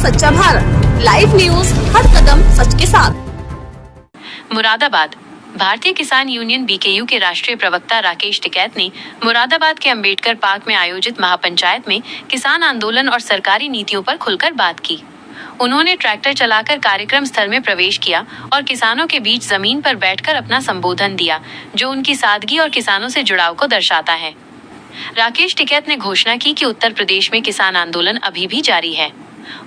सच्चा Bharat. Live news, हर कदम सच के साथ। मुरादाबाद। भारतीय किसान यूनियन बीकेयू के राष्ट्रीय प्रवक्ता राकेश टिकैत ने मुरादाबाद के अंबेडकर पार्क में आयोजित महापंचायत में किसान आंदोलन और सरकारी नीतियों पर खुलकर बात की। उन्होंने ट्रैक्टर चलाकर कार्यक्रम स्थल में प्रवेश किया और किसानों के बीच जमीन पर बैठकर अपना संबोधन दिया, जो उनकी सादगी और किसानों से जुड़ाव को दर्शाता है। राकेश टिकैत ने घोषणा की कि उत्तर प्रदेश में किसान आंदोलन अभी भी जारी है।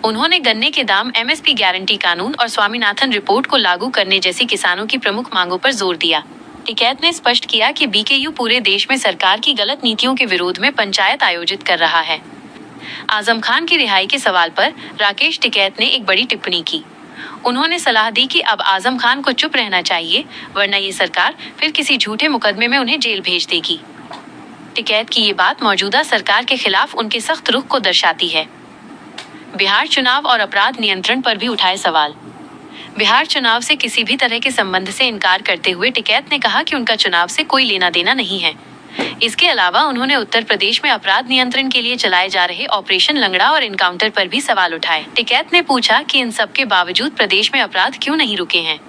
उन्होंने गन्ने के दाम, एमएसपी गारंटी कानून और स्वामीनाथन रिपोर्ट को लागू करने जैसी किसानों की प्रमुख मांगों पर जोर दिया। टिकैत ने स्पष्ट किया कि बीकेयू पूरे देश में सरकार की गलत नीतियों के विरोध में पंचायत आयोजित कर रहा है। आजम खान की रिहाई के सवाल पर राकेश टिकैत ने एक बड़ी टिप्पणी की। उन्होंने सलाह दी कि अब आजम खान को चुप रहना चाहिए, वरना ये सरकार फिर किसी झूठे मुकदमे में उन्हें जेल भेज देगी। टिकैत की ये बात मौजूदा सरकार के खिलाफ उनके सख्त रुख को दर्शाती है। बिहार चुनाव और अपराध नियंत्रण पर भी उठाए सवाल। बिहार चुनाव से किसी भी तरह के संबंध से इनकार करते हुए टिकैत ने कहा कि उनका चुनाव से कोई लेना देना नहीं है। इसके अलावा उन्होंने उत्तर प्रदेश में अपराध नियंत्रण के लिए चलाए जा रहे ऑपरेशन लंगड़ा और इनकाउंटर पर भी सवाल उठाए। टिकैत ने पूछा कि इन सब के बावजूद प्रदेश में अपराध क्यों नहीं रुके हैं।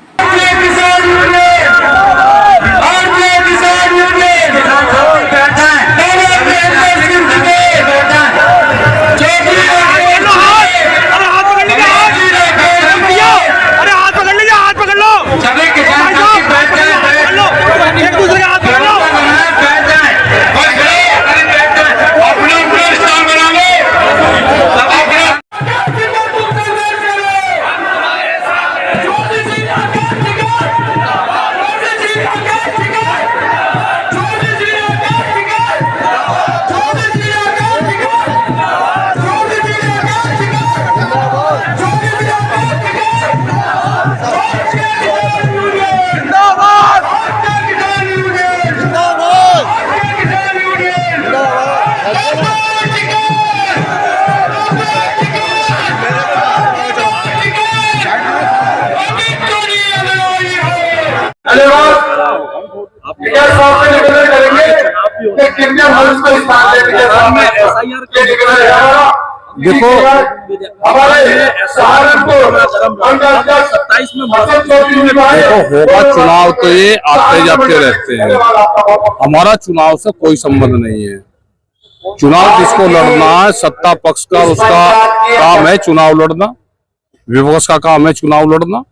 देखो, होगा चुनाव तो ये आते जाते रहते हैं। हमारा चुनाव से कोई संबंध नहीं है। चुनाव जिसको लड़ना है, सत्ता पक्ष का उसका काम है चुनाव लड़ना, विपक्ष का काम है चुनाव लड़ना।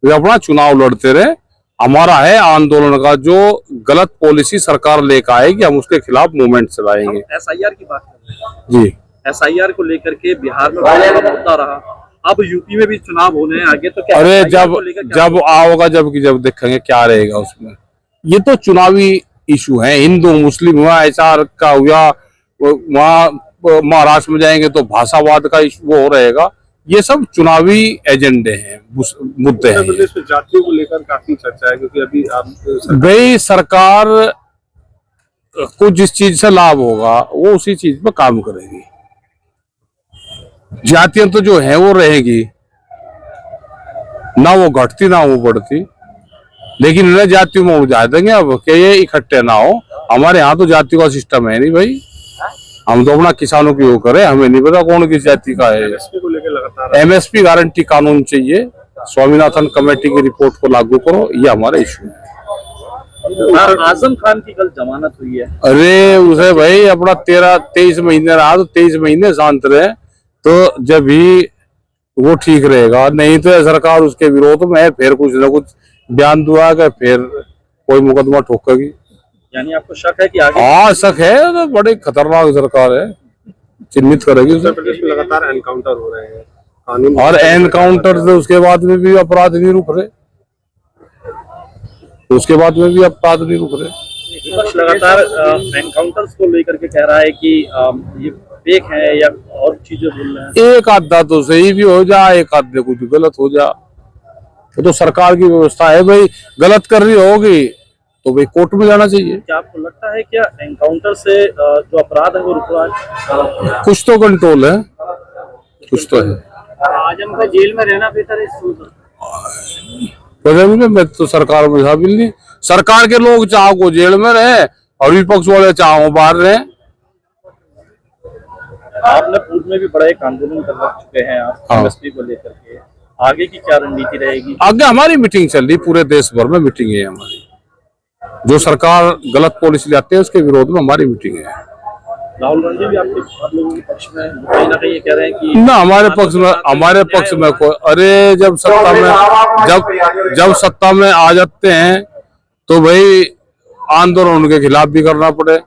वे अपना चुनाव लड़ते रहे। हमारा है आंदोलन का, जो गलत पॉलिसी सरकार लेकर आएगी हम उसके खिलाफ मूवमेंट चलाएंगे। एसआईआर की बात कर रहे हैं जी। एसआईआर को लेकर के बिहार में मुद्दा रहा, अब यूपी में भी चुनाव होने हैं आगे, तो क्या अरे जब आओगा जब देखेंगे क्या रहेगा उसमें। ये तो चुनावी इशू है, हिंदू मुस्लिम हुआ, ऐसा का हुआ, वहाँ महाराष्ट्र में जाएंगे तो भाषावाद का इशू वो रहेगा। ये सब चुनावी एजेंडे हैं, मुद्दे हैं। प्रदेश में जातियों को लेकर काफी चर्चा है, क्योंकि अभी भाई सरकार को जिस चीज से लाभ होगा वो उसी चीज पर काम करेगी। जातियां तो जो है वो रहेगी, ना वो घटती ना वो बढ़ती, लेकिन इन्हें जातियों में उलझा देंगे अब कि ये इकट्ठे ना हो। हमारे यहाँ तो जातियों का सिस्टम है नहीं भाई, हम तो अपना किसानों की वो करें, हमें नहीं पता कौन किस जाति का है। एमएसपी गारंटी कानून चाहिए, स्वामीनाथन कमेटी की रिपोर्ट को लागू करो, ये हमारा इशू है। आजम खान की कल जमानत हुई है। अरे उसे भाई अपना 23 महीने रहा तो 23 महीने शांत रहे, तो जब भी वो ठीक रहेगा। नहीं तो सरकार उसके विरोध में फिर कुछ न कुछ बयान दुआ कर फिर कोई मुकदमा ठोकेगी। यानी आपको शक है कि आगे? हाँ शक है, तो बड़ी खतरनाक सरकार है, चिन्हित करेगी। उत्तर प्रदेश में लगातार एनकाउंटर हो रहे हैं कानून, और एनकाउंटर से उसके बाद में भी अपराध नहीं रुक रहे, उसके बाद में भी अपराध नहीं रुक रहे। लगातार एनकाउंटर्स को लेकर के कह रहा है कि ये फेक है या और चीजें बोल रहे हैं। एक आधा तो सही भी हो जा, एक आधे कुछ गलत हो जा, वो तो सरकार की व्यवस्था है भाई। गलत कर रही होगी तो भाई कोर्ट में जाना चाहिए। क्या आपको लगता है क्या एनकाउंटर से जो अपराध है वो रुक रहा है? कुछ तो कंट्रोल है, कुछ तो है। आजम को जेल में रहना बेहतर है? मैं तो सरकार में शामिल नहीं। सरकार के लोग चाहो को जेल में रहे और विपक्ष वाले चाहो बाहर रहे। आपने पूर्व में भी बड़ा एक आंदोलन कर चुके हैं आप हाँ। एमएसपी को लेकर के, आगे की क्या रणनीति रहेगी? आगे हमारी मीटिंग चल रही, पूरे देश भर में मीटिंग है हमारी। जो सरकार गलत पॉलिसी लाते हैं उसके विरोध में हमारी मीटिंग है। राहुल गांधी भी आपके आप लोगों के पक्ष में कहीं ना कहीं ये कह रहे हैं कि ना हमारे पक्ष में कोई, अरे जब सत्ता में आ जाते हैं तो भाई आंदोलन उनके खिलाफ भी करना पड़े।